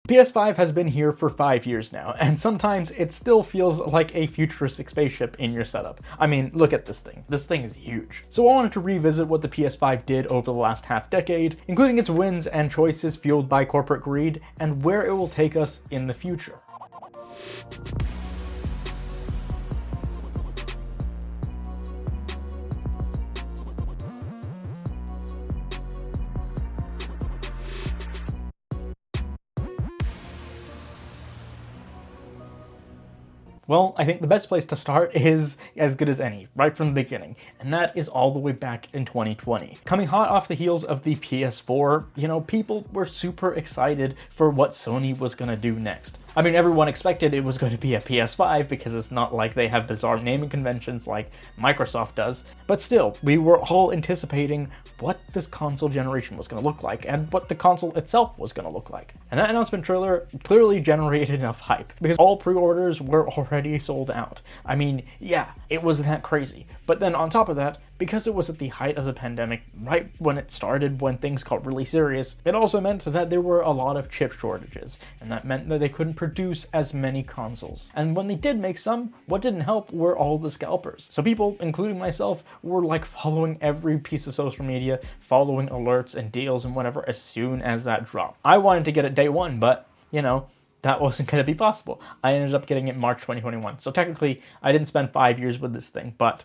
PS5 has been here for 5 years now, and sometimes it still feels like a futuristic spaceship in your setup. I mean, look at this thing. This thing is huge. So I wanted to revisit what the PS5 did over the last half decade, including its wins and choices fueled by corporate greed, and where it will take us in the future. Well, I think the best place to start is as good as any, right from the beginning, and that is all the way back in 2020. Coming hot off the heels of the PS4, people were super excited for what Sony was gonna do next. I mean, everyone expected it was going to be a PS5 because it's not like they have bizarre naming conventions like Microsoft does, but still, we were all anticipating what this console generation was going to look like and what the console itself was going to look like. And that announcement trailer clearly generated enough hype because all pre-orders were already sold out. I mean, yeah, it was that crazy. But then on top of that, because it was at the height of the pandemic, right when it started, when things got really serious, it also meant that there were a lot of chip shortages, and that meant that they couldn't produce as many consoles. And when they did make some, what didn't help were all the scalpers. So people, including myself, were like following every piece of social media, following alerts and deals and whatever as soon as that dropped. I wanted to get it day one, but, that wasn't going to be possible. I ended up getting it March 2021. So technically, I didn't spend 5 years with this thing, but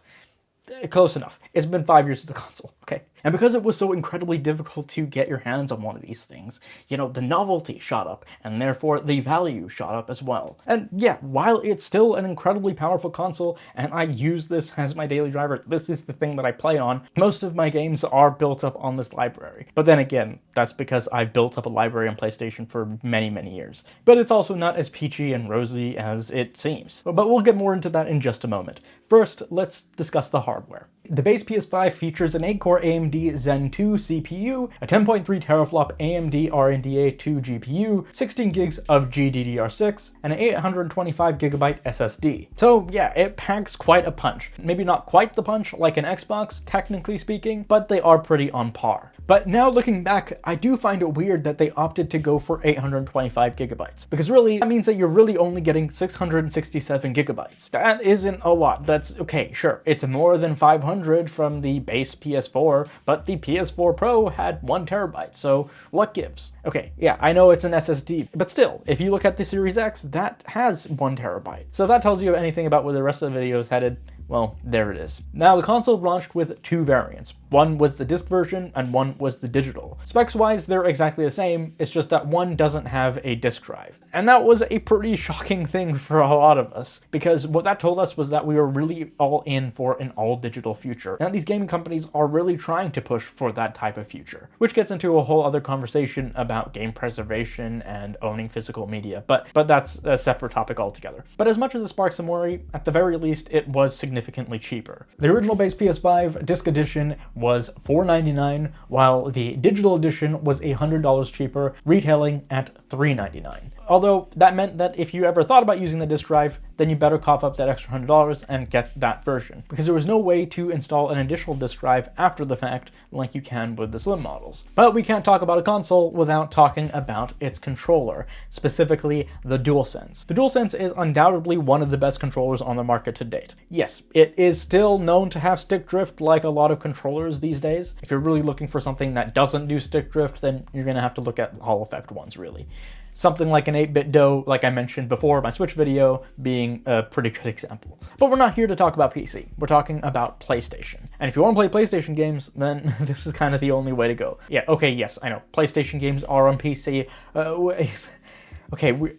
close enough. It's been 5 years with the console, okay? And because it was so incredibly difficult to get your hands on one of these things, the novelty shot up, and therefore the value shot up as well. And yeah, while it's still an incredibly powerful console, and I use this as my daily driver, this is the thing that I play on, most of my games are built up on this library. But then again, that's because I've built up a library on PlayStation for many, many years. But it's also not as peachy and rosy as it seems. But we'll get more into that in just a moment. First, let's discuss the hardware. The base PS5 features an 8-core AMD Zen 2 CPU, a 10.3 teraflop AMD RDNA 2 GPU, 16 gigs of GDDR6, and an 825GB SSD. So yeah, it packs quite a punch. Maybe not quite the punch like an Xbox, technically speaking, but they are pretty on par. But now looking back, I do find it weird that they opted to go for 825GB. Because really, that means that you're really only getting 667GB. That isn't a lot. That's okay, sure. It's more than 500 from the base PS4, but the PS4 Pro had 1TB, so what gives? Okay, yeah, I know it's an SSD, but still, if you look at the Series X, that has 1TB. So if that tells you anything about where the rest of the video is headed, well, there it is. Now, the console launched with two variants. One was the disc version, and one was the digital. Specs-wise, they're exactly the same, it's just that one doesn't have a disc drive. And that was a pretty shocking thing for a lot of us, because what that told us was that we were really all in for an all-digital future. Now, these gaming companies are really trying to push for that type of future, which gets into a whole other conversation about game preservation and owning physical media, but that's a separate topic altogether. But as much as it sparked some worry, at the very least, it was significantly cheaper. The original base PS5 disc edition was $499, while the digital edition was $100 cheaper, retailing at $399. Although that meant that if you ever thought about using the disc drive, then you better cough up that extra $100 and get that version, because there was no way to install an additional disc drive after the fact like you can with the slim models. But we can't talk about a console without talking about its controller, specifically the Dualsense. The Dualsense is undoubtedly one of the best controllers on the market to date. Yes, it is still known to have stick drift like a lot of controllers these days. If you're really looking for something that doesn't do stick drift, then you're gonna have to look at Hall effect ones, really. Something like an 8-bit DOE, like I mentioned before, my Switch video, being a pretty good example. But we're not here to talk about PC. We're talking about PlayStation. And if you want to play PlayStation games, then this is kind of the only way to go. Yeah, okay, yes, I know. PlayStation games are on PC. Okay, we're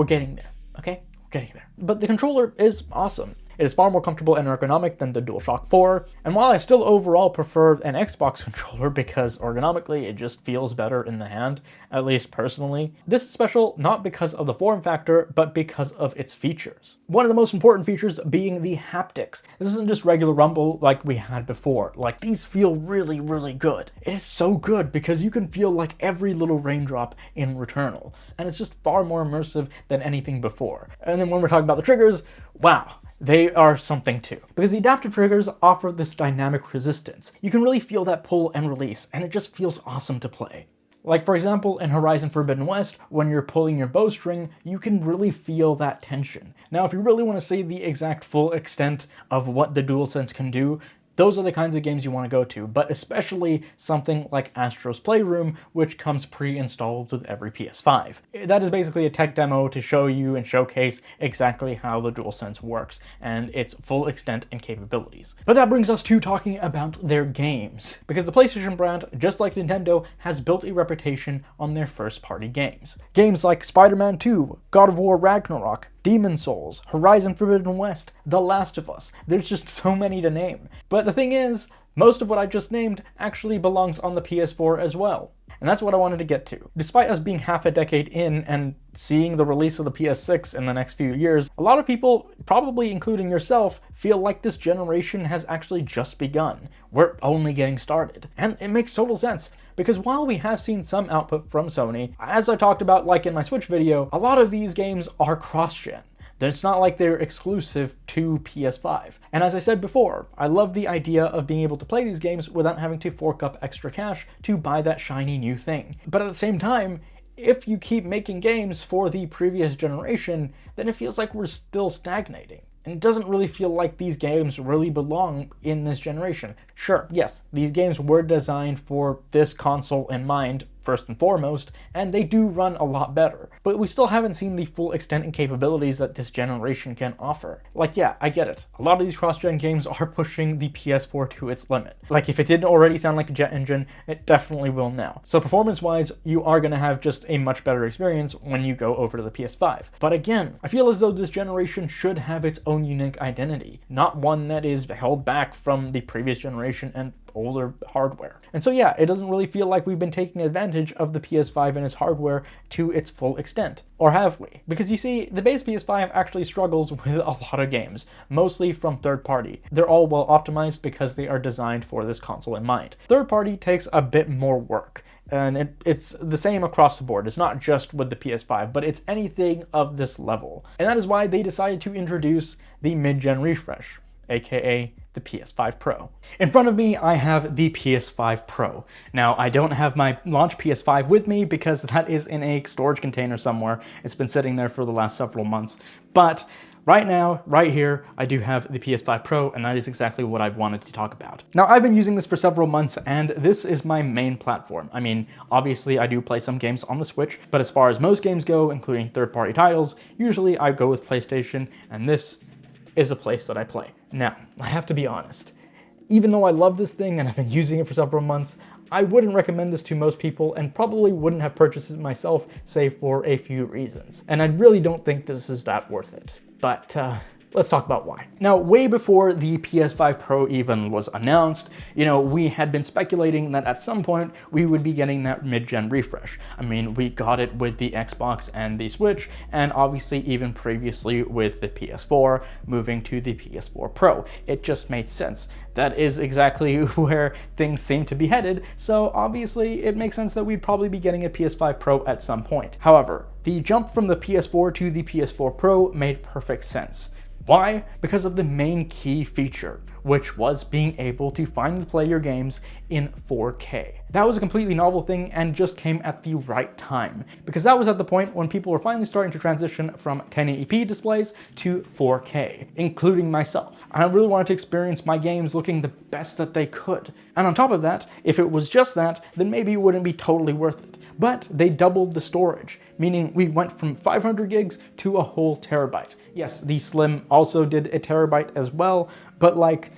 getting there, okay? We're getting there. But the controller is awesome. It is far more comfortable and ergonomic than the DualShock 4, and while I still overall prefer an Xbox controller because ergonomically it just feels better in the hand, at least personally, this is special not because of the form factor, but because of its features. One of the most important features being the haptics. This isn't just regular rumble like we had before. Like, these feel really, really good. It is so good because you can feel like every little raindrop in Returnal, and it's just far more immersive than anything before. And then when we're talking about the triggers, wow. They are something too, because the adaptive triggers offer this dynamic resistance. You can really feel that pull and release, and it just feels awesome to play. Like, for example, in Horizon Forbidden West, when you're pulling your bowstring, you can really feel that tension. Now, if you really want to see the exact full extent of what the DualSense can do, those are the kinds of games you want to go to, but especially something like Astro's Playroom, which comes pre-installed with every PS5. That is basically a tech demo to show you and showcase exactly how the DualSense works and its full extent and capabilities. But that brings us to talking about their games, because the PlayStation brand, just like Nintendo, has built a reputation on their first-party games. Games like Spider-Man 2, God of War Ragnarok, Demon's Souls, Horizon Forbidden West, The Last of Us. There's just so many to name. But the thing is, most of what I just named actually belongs on the PS4 as well. And that's what I wanted to get to. Despite us being half a decade in and seeing the release of the PS6 in the next few years, a lot of people, probably including yourself, feel like this generation has actually just begun. We're only getting started. And it makes total sense, because while we have seen some output from Sony, as I talked about like in my Switch video, a lot of these games are cross-gen. It's not like they're exclusive to PS5. And as I said before, I love the idea of being able to play these games without having to fork up extra cash to buy that shiny new thing. But at the same time, if you keep making games for the previous generation, then it feels like we're still stagnating. And it doesn't really feel like these games really belong in this generation. Sure, yes, these games were designed for this console in mind, first and foremost, and they do run a lot better. But we still haven't seen the full extent and capabilities that this generation can offer. Like, yeah, I get it. A lot of these cross-gen games are pushing the PS4 to its limit. Like, if it didn't already sound like a jet engine, it definitely will now. So performance-wise, you are going to have just a much better experience when you go over to the PS5. But again, I feel as though this generation should have its own unique identity, not one that is held back from the previous generation and older hardware. And so yeah, it doesn't really feel like we've been taking advantage of the PS5 and its hardware to its full extent. Or have we? Because you see, the base PS5 actually struggles with a lot of games, mostly from third party. They're all well optimized because they are designed for this console in mind. Third party takes a bit more work. And it's the same across the board. It's not just with the PS5, but it's anything of this level. And that is why they decided to introduce the mid-gen refresh, aka the PS5 Pro. In front of me, I have the PS5 Pro. Now, I don't have my launch PS5 with me because that is in a storage container somewhere. It's been sitting there for the last several months. But right now, right here, I do have the PS5 Pro, and that is exactly what I wanted to talk about. Now, I've been using this for several months, and this is my main platform. I mean, obviously, I do play some games on the Switch, but as far as most games go, including third-party titles, usually I go with PlayStation, and this is a place that I play. Now, I have to be honest. Even though I love this thing and I've been using it for several months, I wouldn't recommend this to most people and probably wouldn't have purchased it myself, save for a few reasons. And I really don't think this is that worth it. But let's talk about why. Now, way before the PS5 Pro even was announced, we had been speculating that at some point we would be getting that mid-gen refresh. I mean, we got it with the Xbox and the Switch, and obviously even previously with the PS4 moving to the PS4 Pro. It just made sense. That is exactly where things seem to be headed, so obviously it makes sense that we'd probably be getting a PS5 Pro at some point. However, the jump from the PS4 to the PS4 Pro made perfect sense. Why? Because of the main key feature, which was being able to finally play your games in 4K. That was a completely novel thing and just came at the right time, because that was at the point when people were finally starting to transition from 1080p displays to 4K, including myself. And I really wanted to experience my games looking the best that they could. And on top of that, if it was just that, then maybe it wouldn't be totally worth it. But they doubled the storage, meaning we went from 500 gigs to a whole terabyte. Yes, the Slim also did a terabyte as well, but like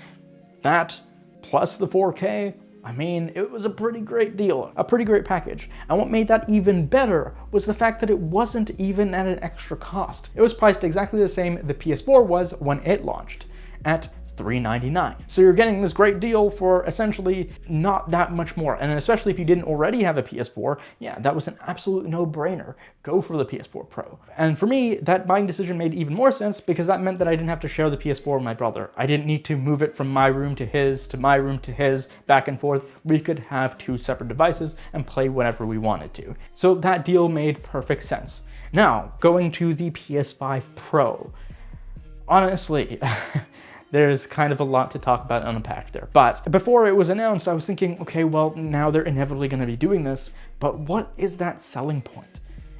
that plus the 4K, I mean, it was a pretty great deal, a pretty great package. And what made that even better was the fact that it wasn't even at an extra cost. It was priced exactly the same the PS4 was when it launched, at $399. So you're getting this great deal for essentially not that much more. And especially if you didn't already have a PS4, yeah, that was an absolute no-brainer. Go for the PS4 Pro. And for me, that buying decision made even more sense because that meant that I didn't have to share the PS4 with my brother. I didn't need to move it from my room to his, to my room to his, back and forth. We could have two separate devices and play whenever we wanted to. So that deal made perfect sense. Now, going to the PS5 Pro. Honestly, there's kind of a lot to talk about and unpack there. But before it was announced, I was thinking, okay, well, now they're inevitably going to be doing this, but what is that selling point?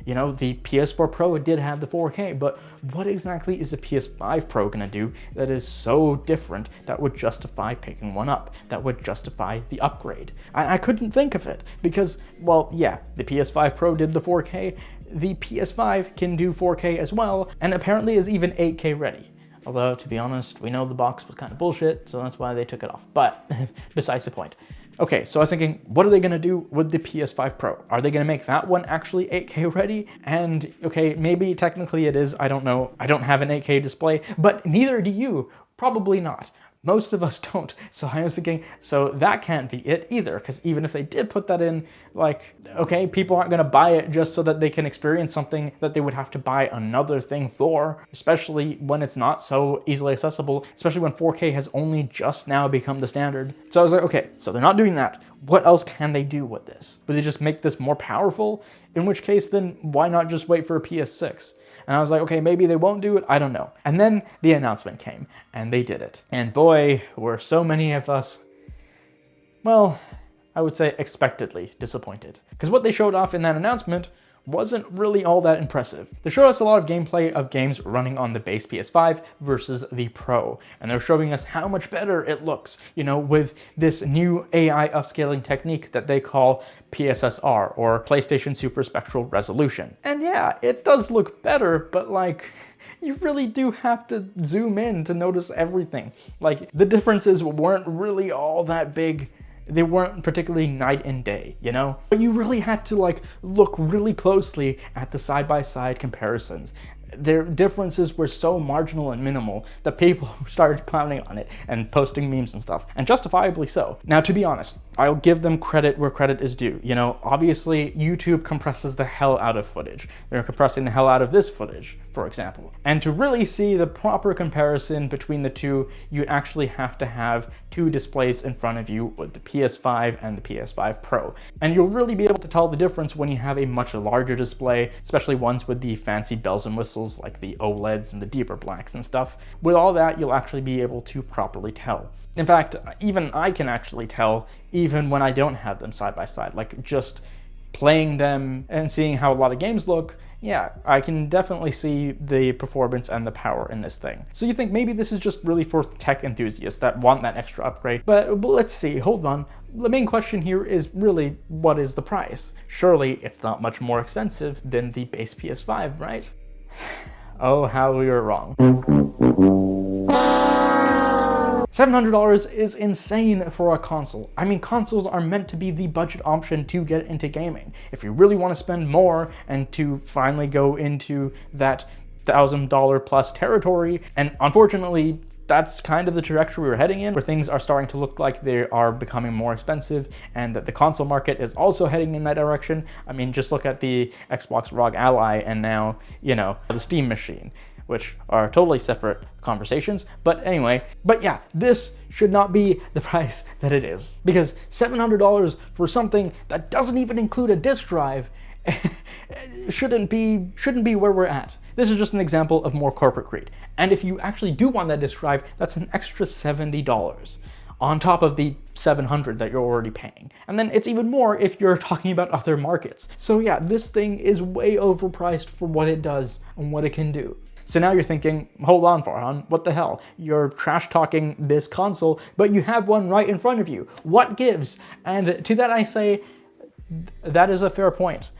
You know, the PS4 Pro did have the 4K, but what exactly is the PS5 Pro going to do that is so different that would justify picking one up, that would justify the upgrade? I couldn't think of it because, well, yeah, the PS5 Pro did the 4K, the PS5 can do 4K as well, and apparently is even 8K ready. Although, to be honest, we know the box was kind of bullshit, so that's why they took it off. But besides the point. Okay, so I was thinking, what are they going to do with the PS5 Pro? Are they going to make that one actually 8K ready? And okay, maybe technically it is, I don't know. I don't have an 8K display, but neither do you. Probably not. Most of us don't. So I was thinking, so that can't be it either, because even if they did put that in, like, okay, people aren't going to buy it just so that they can experience something that they would have to buy another thing for, especially when it's not so easily accessible, especially when 4K has only just now become the standard. So I was like, okay, so they're not doing that. What else can they do with this? Would they just make this more powerful? In which case, then why not just wait for a PS6? And I was like, okay, maybe they won't do it, I don't know. And then the announcement came, and they did it. And boy, were so many of us, well, I would say expectedly disappointed. Because what they showed off in that announcement wasn't really all that impressive. They showed us a lot of gameplay of games running on the base PS5 versus the Pro, and they're showing us how much better it looks, you know, with this new AI upscaling technique that they call PSSR, or PlayStation Super Spectral Resolution. And yeah, it does look better, but like, you really do have to zoom in to notice everything. Like, the differences weren't really all that big. They weren't particularly night and day, you know? But you really had to like look really closely at the side-by-side comparisons. Their differences were so marginal and minimal that people started clowning on it and posting memes and stuff, and justifiably so. Now, to be honest, I'll give them credit where credit is due. You know, obviously YouTube compresses the hell out of footage. They're compressing the hell out of this footage, for example. And to really see the proper comparison between the two, you actually have to have two displays in front of you with the PS5 and the PS5 Pro. And you'll really be able to tell the difference when you have a much larger display, especially ones with the fancy bells and whistles like the OLEDs and the deeper blacks and stuff. With all that, you'll actually be able to properly tell. In fact, even I can actually tell even when I don't have them side by side. Like, just playing them and seeing how a lot of games look, yeah, I can definitely see the performance and the power in this thing. So you think maybe this is just really for tech enthusiasts that want that extra upgrade. But let's see, hold on. The main question here is really, what is the price? Surely it's not much more expensive than the base PS5, right? Oh, how we were wrong. $700 is insane for a console. I mean, consoles are meant to be the budget option to get into gaming. If you really want to spend more and to finally go into that $1,000 plus territory, and unfortunately, that's kind of the trajectory we're heading in, where things are starting to look like they are becoming more expensive, and that the console market is also heading in that direction. I mean, just look at the Xbox ROG Ally and now, you know, the Steam Machine, which are totally separate conversations. But anyway, but yeah, this should not be the price that it is. Because $700 for something that doesn't even include a disc drive shouldn't be where we're at. This is just an example of more corporate greed. And if you actually do want that disc drive, that's an extra $70 on top of the $700 that you're already paying. And then it's even more if you're talking about other markets. So yeah, this thing is way overpriced for what it does and what it can do. So now you're thinking, hold on, Farhan, what the hell? You're trash talking this console, but you have one right in front of you. What gives? And to that I say, that is a fair point.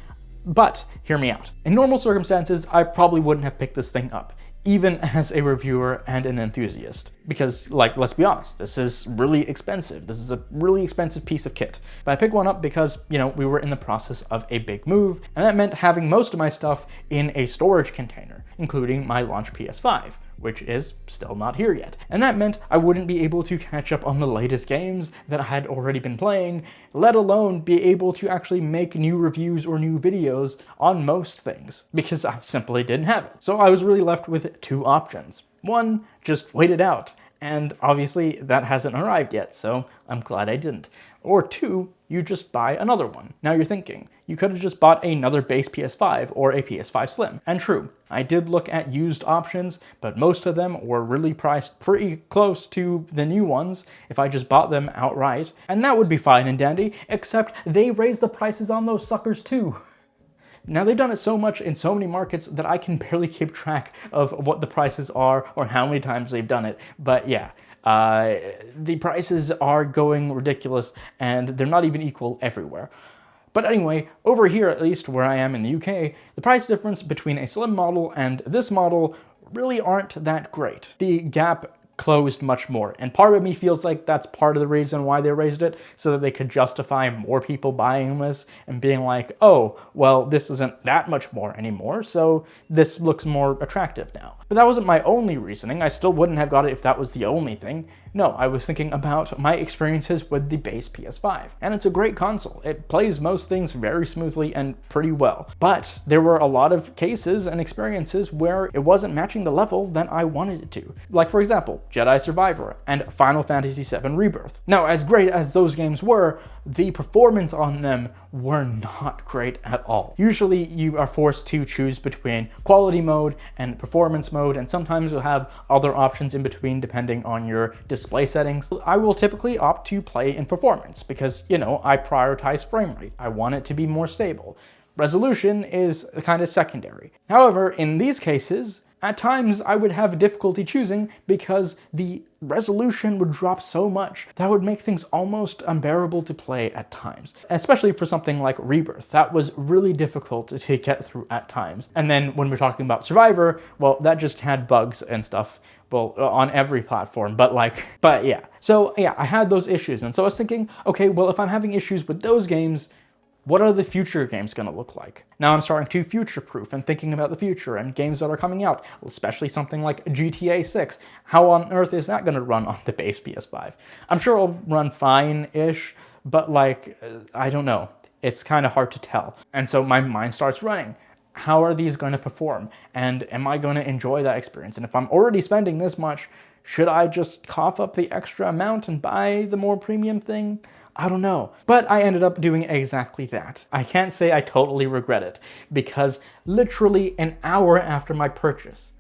But hear me out. In normal circumstances, I probably wouldn't have picked this thing up, even as a reviewer and an enthusiast. Because, like, let's be honest, this is really expensive. This is a really expensive piece of kit. But I picked one up because, you know, we were in the process of a big move, and that meant having most of my stuff in a storage container, including my launch PS5, which is still not here yet. And that meant I wouldn't be able to catch up on the latest games that I had already been playing, let alone be able to actually make new reviews or new videos on most things, because I simply didn't have it. So I was really left with two options. One, just wait it out. And obviously that hasn't arrived yet, so I'm glad I didn't. Or two, you just buy another one. Now you're thinking, you could have just bought another base PS5 or a PS5 Slim. And true, I did look at used options, but most of them were really priced pretty close to the new ones if I just bought them outright. And that would be fine and dandy, except they raised the prices on those suckers too. Now, they've done it so much in so many markets that I can barely keep track of what the prices are or how many times they've done it. But yeah, the prices are going ridiculous and they're not even equal everywhere. But anyway, over here, at least where I am in the UK, the price difference between a Slim model and this model really aren't that great. The gap closed much more, and part of me feels like that's part of the reason why they raised it, so that they could justify more people buying this and being like, oh, well, this isn't that much more anymore, so this looks more attractive now. But that wasn't my only reasoning. I still wouldn't have got it if that was the only thing. No, I was thinking about my experiences with the base PS5. And it's a great console. It plays most things very smoothly and pretty well. But there were a lot of cases and experiences where it wasn't matching the level that I wanted it to. Like, for example, Jedi Survivor and Final Fantasy VII Rebirth. Now, as great as those games were, the performance on them were not great at all. Usually you are forced to choose between quality mode and performance mode, and sometimes you'll have other options in between depending on your display settings. I will typically opt to play in performance because, you know, I prioritize frame rate. I want it to be more stable. Resolution is kind of secondary. However, in these cases, at times I would have difficulty choosing because the resolution would drop so much that would make things almost unbearable to play at times. Especially for something like Rebirth. That was really difficult to get through at times. And then when we're talking about Survivor, well, that just had bugs and stuff. Well, on every platform, but yeah. So yeah, I had those issues. And so I was thinking, okay, well, if I'm having issues with those games, what are the future games going to look like? Now I'm starting to future-proof and thinking about the future and games that are coming out, especially something like GTA 6. How on earth is that going to run on the base PS5? I'm sure it'll run fine-ish, but I don't know. It's kind of hard to tell. And so my mind starts running. How are these going to perform? And am I going to enjoy that experience? And if I'm already spending this much, should I just cough up the extra amount and buy the more premium thing? I don't know. But I ended up doing exactly that. I can't say I totally regret it, because literally an hour after my purchase,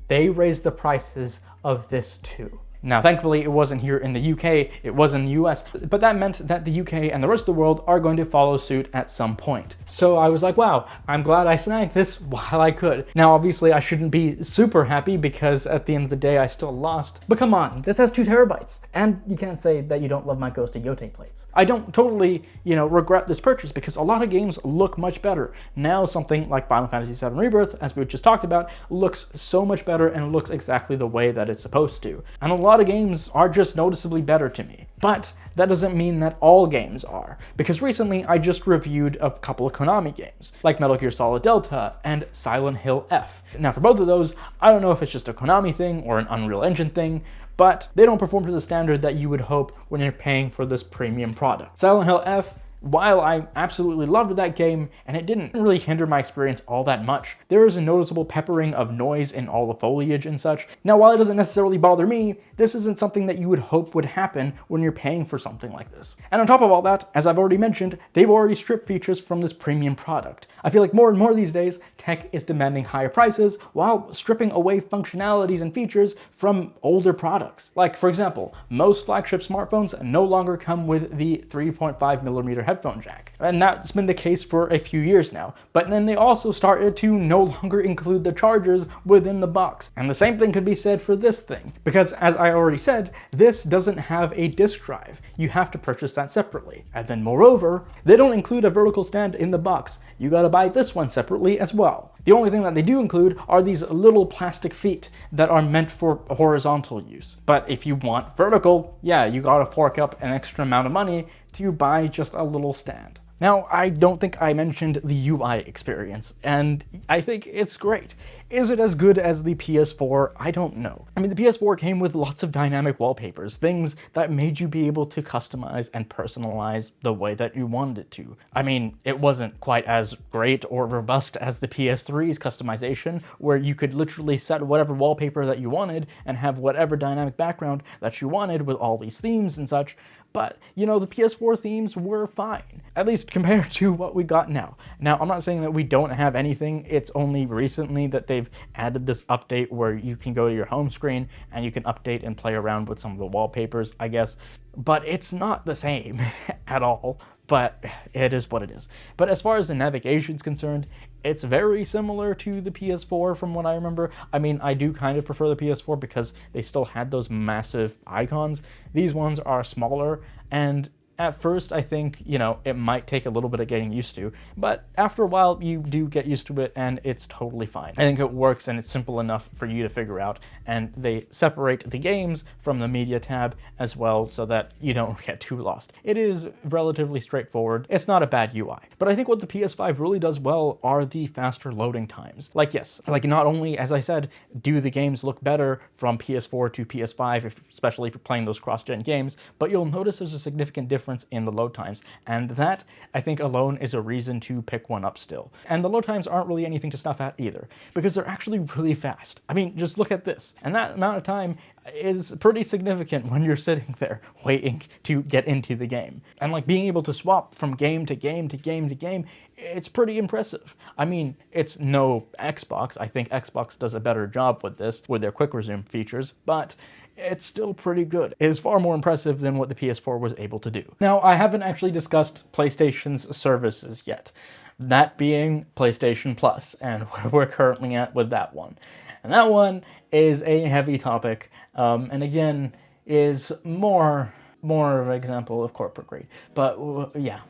they raised the prices of this too. Now, thankfully, it wasn't here in the UK, it was in the US, but that meant that the UK and the rest of the world are going to follow suit at some point. So I was like, wow, I'm glad I snagged this while I could. Now, obviously, I shouldn't be super happy because at the end of the day, I still lost. But come on, this has 2 terabytes. And you can't say that you don't love my Ghost of Yote plates. I don't totally, regret this purchase because a lot of games look much better. Now, something like Final Fantasy VII Rebirth, as we just talked about, looks so much better and looks exactly the way that it's supposed to. And a lot of games are just noticeably better to me. But that doesn't mean that all games are, because recently I just reviewed a couple of Konami games, like Metal Gear Solid Delta and Silent Hill F. Now for both of those, I don't know if it's just a Konami thing or an Unreal Engine thing, but they don't perform to the standard that you would hope when you're paying for this premium product. Silent Hill F, while I absolutely loved that game, and it didn't really hinder my experience all that much, there is a noticeable peppering of noise in all the foliage and such. Now, while it doesn't necessarily bother me, this isn't something that you would hope would happen when you're paying for something like this. And on top of all that, as I've already mentioned, they've already stripped features from this premium product. I feel like more and more these days, tech is demanding higher prices while stripping away functionalities and features from older products. Like, for example, most flagship smartphones no longer come with the 3.5mm headphone jack. And that's been the case for a few years now. But then they also started to no longer include the chargers within the box. And the same thing could be said for this thing. Because as I already said, this doesn't have a disk drive. You have to purchase that separately. And then moreover, they don't include a vertical stand in the box. You gotta buy this one separately as well. The only thing that they do include are these little plastic feet that are meant for horizontal use. But if you want vertical, yeah, you gotta fork up an extra amount of money to buy just a little stand. Now, I don't think I mentioned the UI experience, and I think it's great. Is it as good as the PS4? I don't know. I mean, the PS4 came with lots of dynamic wallpapers, things that made you be able to customize and personalize the way that you wanted it to. I mean, it wasn't quite as great or robust as the PS3's customization, where you could literally set whatever wallpaper that you wanted and have whatever dynamic background that you wanted with all these themes and such. but, you know, the PS4 themes were fine, at least compared to what we got now. Now, I'm not saying that we don't have anything. It's only recently that they've added this update where you can go to your home screen and you can update and play around with some of the wallpapers, I guess. But it's not the same at all. But it is what it is. But as far as the navigation is concerned, it's very similar to the PS4 from what I remember. I mean, I do kind of prefer the PS4 because they still had those massive icons. These ones are smaller, and at first, I think, you know, it might take a little bit of getting used to, but after a while, you do get used to it, and it's totally fine. I think it works, and it's simple enough for you to figure out, and they separate the games from the media tab as well, so that you don't get too lost. It is relatively straightforward. It's not a bad UI. But I think what the PS5 really does well are the faster loading times. Like, yes, like not only, as I said, do the games look better from PS4 to PS5, especially if you're playing those cross-gen games, but you'll notice there's a significant difference in the load times, and that, I think, alone is a reason to pick one up still. And the load times aren't really anything to snuff at either, because they're actually really fast. I mean, just look at this, and that amount of time is pretty significant when you're sitting there waiting to get into the game. And like being able to swap from game to game to game to game, it's pretty impressive. I mean, it's no Xbox. I think Xbox does a better job with this, with their quick resume features, but it's still pretty good. It is far more impressive than what the PS4 was able to do. Now, I haven't actually discussed PlayStation's services yet, that being PlayStation Plus, and where we're currently at with that one. And that one is a heavy topic, and again, is more of an example of corporate greed. But yeah,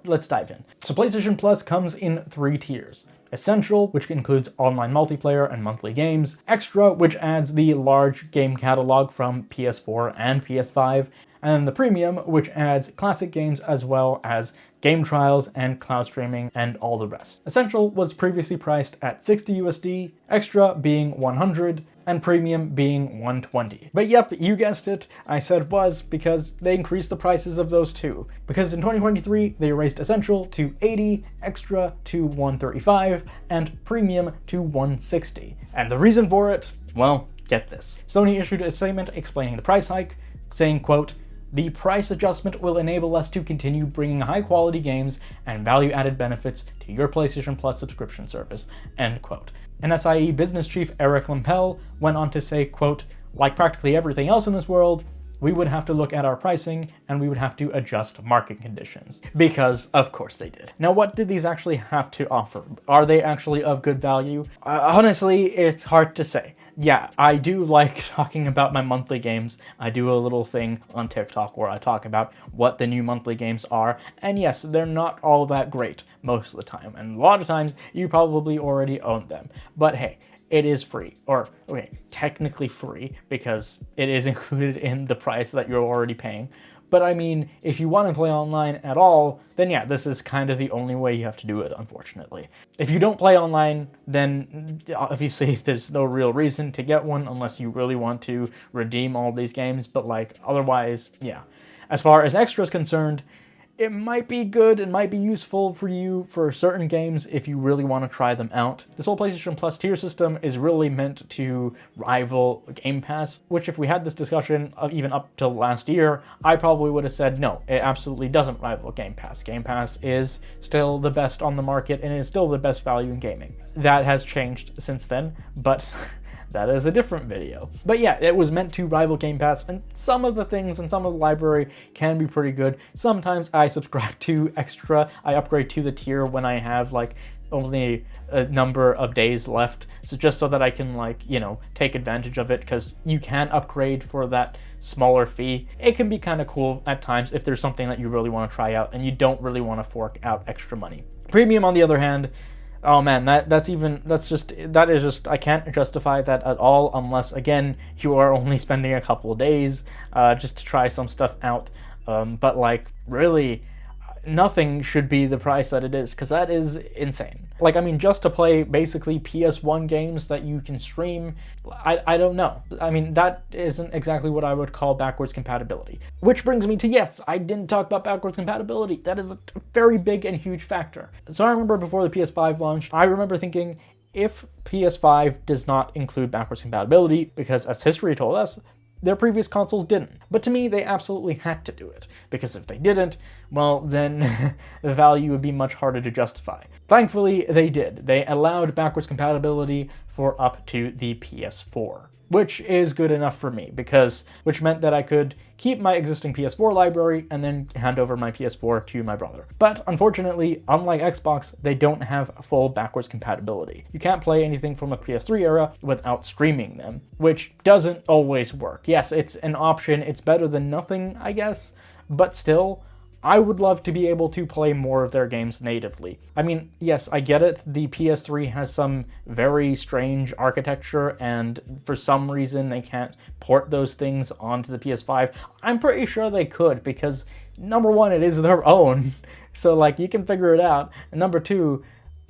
let's dive in. So PlayStation Plus comes in 3 tiers. Essential, which includes online multiplayer and monthly games. Extra, which adds the large game catalog from PS4 and PS5. And then the Premium, which adds classic games as well as game trials and cloud streaming and all the rest. Essential was previously priced at $60 USD, Extra being $100, and Premium being $120. But yep, you guessed it, I said was because they increased the prices of those two. Because in 2023, they raised Essential to $80, Extra to $135, and Premium to $160. And the reason for it? Well, get this. Sony issued a statement explaining the price hike, saying, quote, "The price adjustment will enable us to continue bringing high-quality games and value-added benefits to your PlayStation Plus subscription service," end quote. And SIE business chief Eric Lempel went on to say, quote, "Like practically everything else in this world, we would have to look at our pricing and we would have to adjust market conditions." Because, of course, they did. Now, what did these actually have to offer? Are they actually of good value? Honestly, it's hard to say. Yeah, I do like talking about my monthly games. I do a little thing on TikTok where I talk about what the new monthly games are. And yes, they're not all that great most of the time. And a lot of times, you probably already own them. But hey, it is free. Or, okay, technically free because it is included in the price that you're already paying. But I mean, if you want to play online at all, then yeah, this is kind of the only way you have to do it, unfortunately. If you don't play online, then obviously there's no real reason to get one unless you really want to redeem all these games, but like, otherwise, yeah. As far as Extra is concerned, it might be good, it might be useful for you for certain games if you really want to try them out. This whole PlayStation Plus tier system is really meant to rival Game Pass, which if we had this discussion even up till last year, I probably would have said no, it absolutely doesn't rival Game Pass. Game Pass is still the best on the market and is still the best value in gaming. That has changed since then, but that is a different video. But yeah, it was meant to rival Game Pass, and some of the things and some of the library can be pretty good. Sometimes I subscribe to Extra. I upgrade to the tier when I have like only a number of days left, so just so that I can, like, you know, take advantage of it, because you can upgrade for that smaller fee. It can be kind of cool at times if there's something that you really want to try out and you don't really want to fork out extra money. Premium, on the other hand, oh man, that is just, I can't justify that at all unless, again, you are only spending a couple of days just to try some stuff out. But like, really, nothing should be the price that it is, because that is insane. Like, I mean, just to play basically PS1 games that you can stream, I don't know. I mean, that isn't exactly what I would call backwards compatibility. Which brings me to, yes, I didn't talk about backwards compatibility. That is a very big and huge factor. So I remember before the PS5 launched, I remember thinking, if PS5 does not include backwards compatibility, because as history told us, their previous consoles didn't. But to me, they absolutely had to do it, because if they didn't, well, then the value would be much harder to justify. Thankfully, they did. They allowed backwards compatibility for up to the PS4, which is good enough for me, which meant that I could keep my existing PS4 library and then hand over my PS4 to my brother. But unfortunately, unlike Xbox, they don't have full backwards compatibility. You can't play anything from a PS3 era without streaming them, which doesn't always work. Yes, it's an option, it's better than nothing, I guess, but still, I would love to be able to play more of their games natively. I mean, yes, I get it, the PS3 has some very strange architecture, and for some reason they can't port those things onto the PS5. I'm pretty sure they could, because number one, it is their own, so like, you can figure it out, and number two,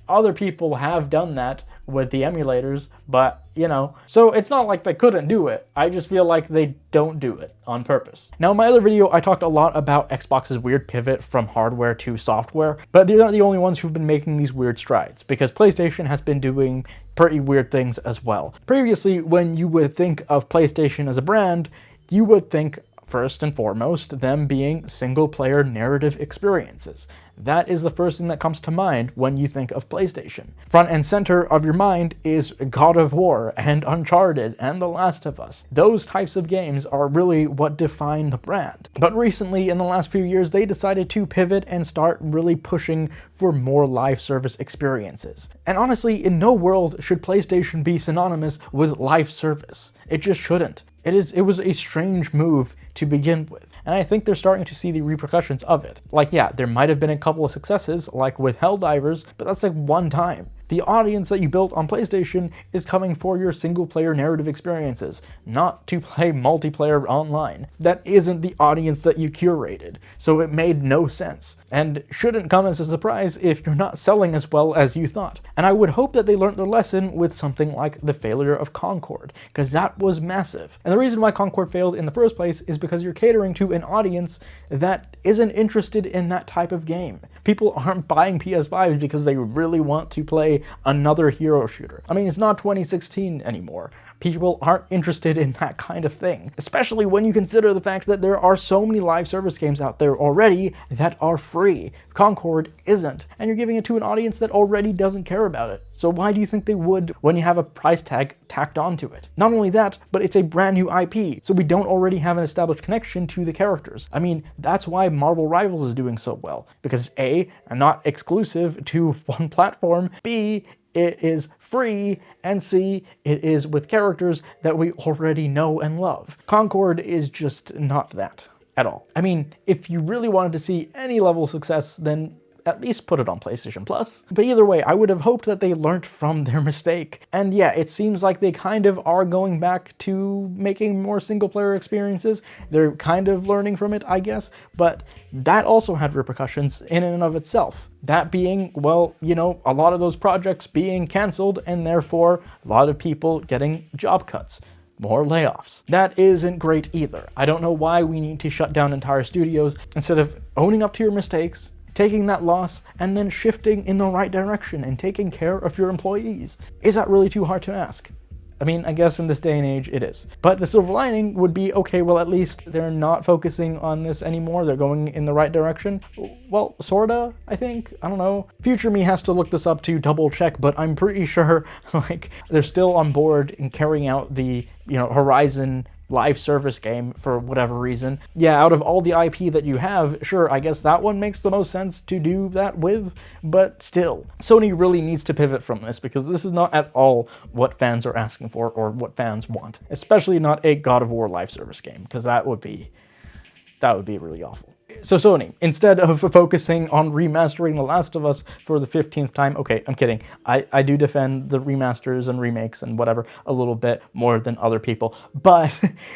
other people have done that with the emulators, but, you know, so it's not like they couldn't do it. I just feel like they don't do it on purpose. Now, in my other video, I talked a lot about Xbox's weird pivot from hardware to software, but they're not the only ones who've been making these weird strides, because PlayStation has been doing pretty weird things as well. Previously, when you would think of PlayStation as a brand, you would think, first and foremost, them being single-player narrative experiences. That is the first thing that comes to mind when you think of PlayStation. Front and center of your mind is God of War and Uncharted and The Last of Us. Those types of games are really what define the brand. But recently, in the last few years, they decided to pivot and start really pushing for more live service experiences. And honestly, in no world should PlayStation be synonymous with live service. It just shouldn't. It was a strange move to begin with, and I think they're starting to see the repercussions of it. Like, yeah, there might have been a couple of successes, like with Helldivers, but that's like one time. The audience that you built on PlayStation is coming for your single-player narrative experiences, not to play multiplayer online. That isn't the audience that you curated, so it made no sense, and shouldn't come as a surprise if you're not selling as well as you thought. And I would hope that they learned their lesson with something like the failure of Concord, because that was massive. And the reason why Concord failed in the first place is because you're catering to an audience that isn't interested in that type of game. People aren't buying PS5s because they really want to play another hero shooter. I mean, it's not 2016 anymore. People aren't interested in that kind of thing, especially when you consider the fact that there are so many live service games out there already that are free. Concord isn't, and you're giving it to an audience that already doesn't care about it. So why do you think they would when you have a price tag tacked onto it? Not only that, but it's a brand new IP, so we don't already have an established connection to the characters. I mean, that's why Marvel Rivals is doing so well, because A, not exclusive to one platform, B, it is free, and C, it is with characters that we already know and love. Concord is just not that at all. I mean, if you really wanted to see any level of success, then at least put it on PlayStation Plus. But either way, I would have hoped that they learned from their mistake. And yeah, it seems like they kind of are going back to making more single-player experiences. They're kind of learning from it, I guess, but that also had repercussions in and of itself. That being, well, you know, a lot of those projects being canceled, and therefore a lot of people getting job cuts. More layoffs. That isn't great either. I don't know why we need to shut down entire studios instead of owning up to your mistakes, taking that loss, and then shifting in the right direction and taking care of your employees. Is that really too hard to ask? I mean, I guess in this day and age it is. But the silver lining would be, okay, well, at least they're not focusing on this anymore. They're going in the right direction. Well, sorta, I think. I don't know. Future me has to look this up to double check, but I'm pretty sure, like, they're still on board in carrying out the, you know, Horizon live service game for whatever reason. Yeah, out of all the IP that you have, sure, I guess that one makes the most sense to do that with, but still, Sony really needs to pivot from this, because this is not at all what fans are asking for or what fans want, especially not a God of War live service game, because that would be really awful. So Sony, instead of focusing on remastering The Last of Us for the 15th time, okay, I'm kidding. I do defend the remasters and remakes and whatever a little bit more than other people, but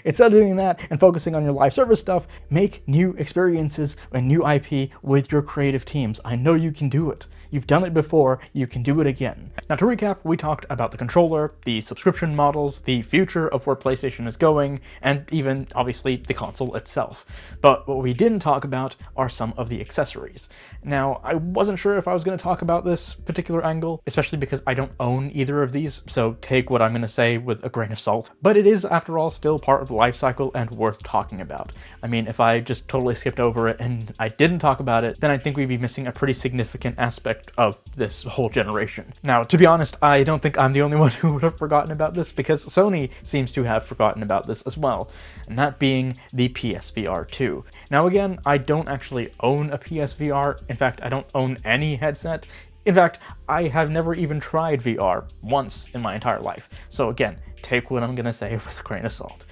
instead of doing that and focusing on your live service stuff, make new experiences and new IP with your creative teams. I know you can do it. You've done it before, you can do it again. Now to recap, we talked about the controller, the subscription models, the future of where PlayStation is going, and even, obviously, the console itself. But what we didn't talk about are some of the accessories. Now, I wasn't sure if I was going to talk about this particular angle, especially because I don't own either of these, so take what I'm going to say with a grain of salt. But it is, after all, still part of the life cycle and worth talking about. I mean, if I just totally skipped over it and I didn't talk about it, then I think we'd be missing a pretty significant aspect of this whole generation. Now, to be honest, I don't think I'm the only one who would have forgotten about this, because Sony seems to have forgotten about this as well, and that being the PSVR 2. Now again, I don't actually own a PSVR. In fact, I don't own any headset. In fact, I have never even tried VR once in my entire life. So again, take what I'm gonna say with a grain of salt.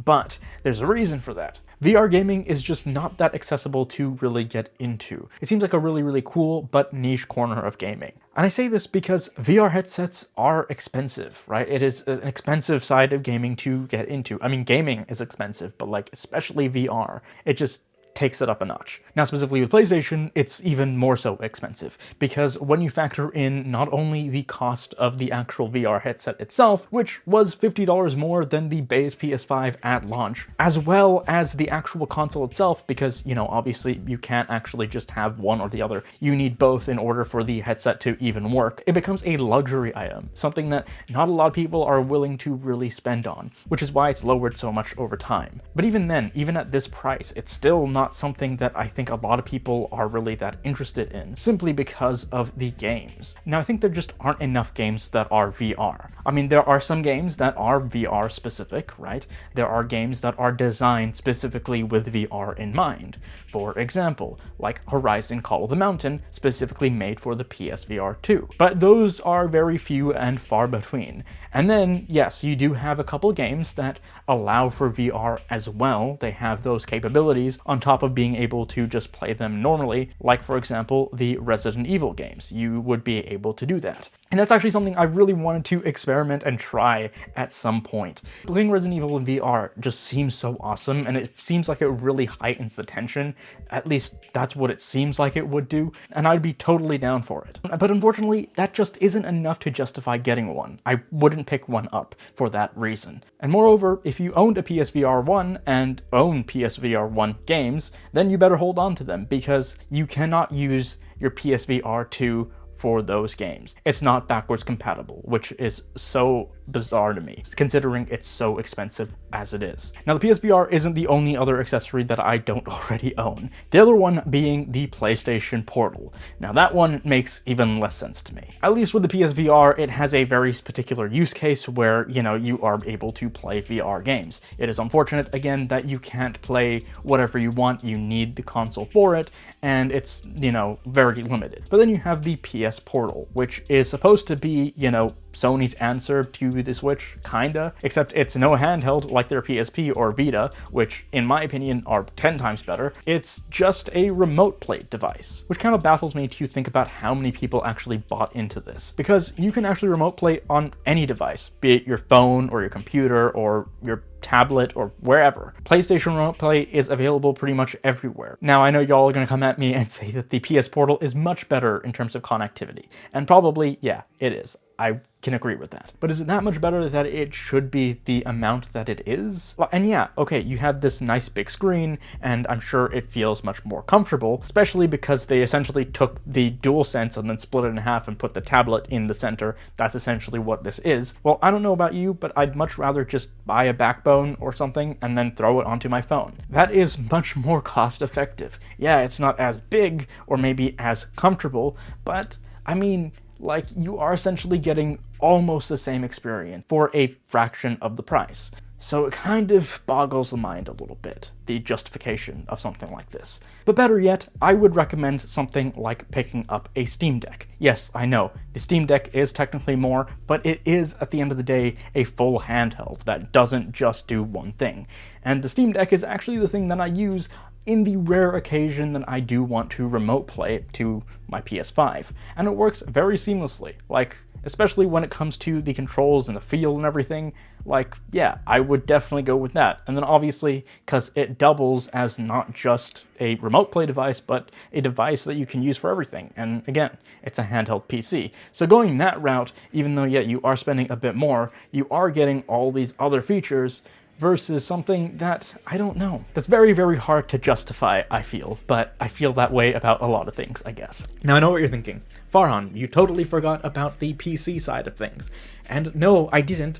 But there's a reason for that. VR gaming is just not that accessible to really get into. It seems like a really, really cool but niche corner of gaming. And I say this because VR headsets are expensive, right? It is an expensive side of gaming to get into. I mean, gaming is expensive, but like especially VR, it just takes it up a notch. Now, specifically with PlayStation, it's even more so expensive, because when you factor in not only the cost of the actual VR headset itself, which was $50 more than the base PS5 at launch, as well as the actual console itself, because, you know, obviously you can't actually just have one or the other. You need both in order for the headset to even work. It becomes a luxury item, something that not a lot of people are willing to really spend on, which is why it's lowered so much over time. But even then, even at this price, it's still not something that I think a lot of people are really that interested in, simply because of the games. Now, I think there just aren't enough games that are VR. I mean, there are some games that are VR specific, right? There are games that are designed specifically with VR in mind. For example, like Horizon Call of the Mountain, specifically made for the PSVR 2. But those are very few and far between. And then, yes, you do have a couple games that allow for VR as well. They have those capabilities on top of being able to just play them normally, like for example, the Resident Evil games. You would be able to do that. And that's actually something I really wanted to experiment and try at some point. Playing Resident Evil in VR just seems so awesome, and it seems like it really heightens the tension. At least that's what it seems like it would do, and I'd be totally down for it. But unfortunately, that just isn't enough to justify getting one. I wouldn't pick one up for that reason. And moreover, if you owned a PSVR 1 and own PSVR 1 games, then you better hold on to them, because you cannot use your PSVR 2 for those games. It's not backwards compatible, which is so bizarre to me, considering it's so expensive as it is. Now, the PSVR isn't the only other accessory that I don't already own. The other one being the PlayStation Portal. Now, that one makes even less sense to me. At least with the PSVR, it has a very particular use case where, you know, you are able to play VR games. It is unfortunate, again, that you can't play whatever you want. You need the console for it, and it's, you know, very limited. But then you have the PS Portal, which is supposed to be, you know, Sony's answer to the Switch, kinda, except it's no handheld like their PSP or Vita, which in my opinion are 10 times better. It's just a remote play device, which kind of baffles me to think about how many people actually bought into this, because you can actually remote play on any device, be it your phone or your computer or your tablet or wherever. PlayStation Remote Play is available pretty much everywhere. Now, I know y'all are going to come at me and say that the PS Portal is much better in terms of connectivity, and probably, yeah, it is. I can agree with that. But is it that much better that it should be the amount that it is? And yeah, okay, you have this nice big screen, and I'm sure it feels much more comfortable, especially because they essentially took the Dualsense and then split it in half and put the tablet in the center. That's essentially what this is. Well, I don't know about you, but I'd much rather just buy a backbone or something and then throw it onto my phone. That is much more cost effective. Yeah, it's not as big or maybe as comfortable, but I mean, like, you are essentially getting almost the same experience for a fraction of the price. So it kind of boggles the mind a little bit, the justification of something like this. But better yet, I would recommend something like picking up a Steam Deck. Yes, I know, the Steam Deck is technically more, but it is, at the end of the day, a full handheld that doesn't just do one thing. And the Steam Deck is actually the thing that I use in the rare occasion that I do want to remote play to my PS5. And it works very seamlessly. Like, especially when it comes to the controls and the feel and everything. Like, yeah, I would definitely go with that. And then obviously, because it doubles as not just a remote play device, but a device that you can use for everything. And again, it's a handheld PC. So going that route, even though, yeah, you are spending a bit more, you are getting all these other features versus something that, I don't know, that's very, very hard to justify, I feel. But I feel that way about a lot of things, I guess. Now, I know what you're thinking. Farhan, you totally forgot about the PC side of things. And no, I didn't.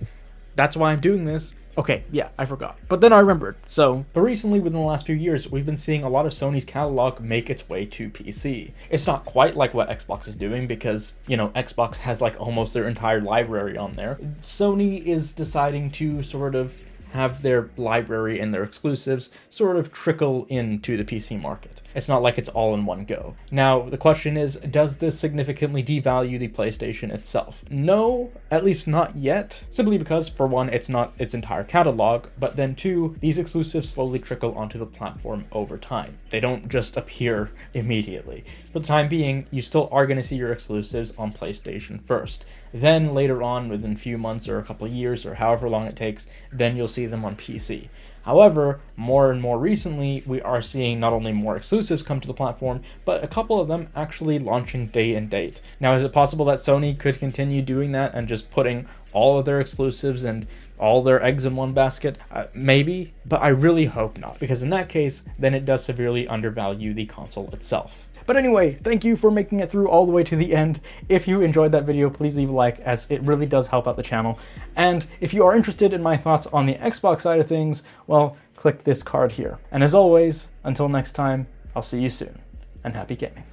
That's why I'm doing this. Okay, yeah, I forgot. But then I remembered. But recently, within the last few years, we've been seeing a lot of Sony's catalog make its way to PC. It's not quite like what Xbox is doing because, you know, Xbox has like almost their entire library on there. Sony is deciding to sort of have their library and their exclusives sort of trickle into the PC market. It's not like it's all in one go. Now, the question is, does this significantly devalue the PlayStation itself? No, at least not yet. Simply because, for one, it's not its entire catalog, but then two, these exclusives slowly trickle onto the platform over time. They don't just appear immediately. For the time being, you still are going to see your exclusives on PlayStation first. Then later on, within a few months or a couple of years or however long it takes, then you'll see them on PC. However, more and more recently, we are seeing not only more exclusives come to the platform, but a couple of them actually launching day and date. Now, is it possible that Sony could continue doing that and just putting all of their exclusives and all their eggs in one basket? Maybe, but I really hope not, because in that case, then it does severely undervalue the console itself. But anyway, thank you for making it through all the way to the end. If you enjoyed that video, please leave a like, as it really does help out the channel. And if you are interested in my thoughts on the Xbox side of things, well, click this card here. And as always, until next time, I'll see you soon, and happy gaming.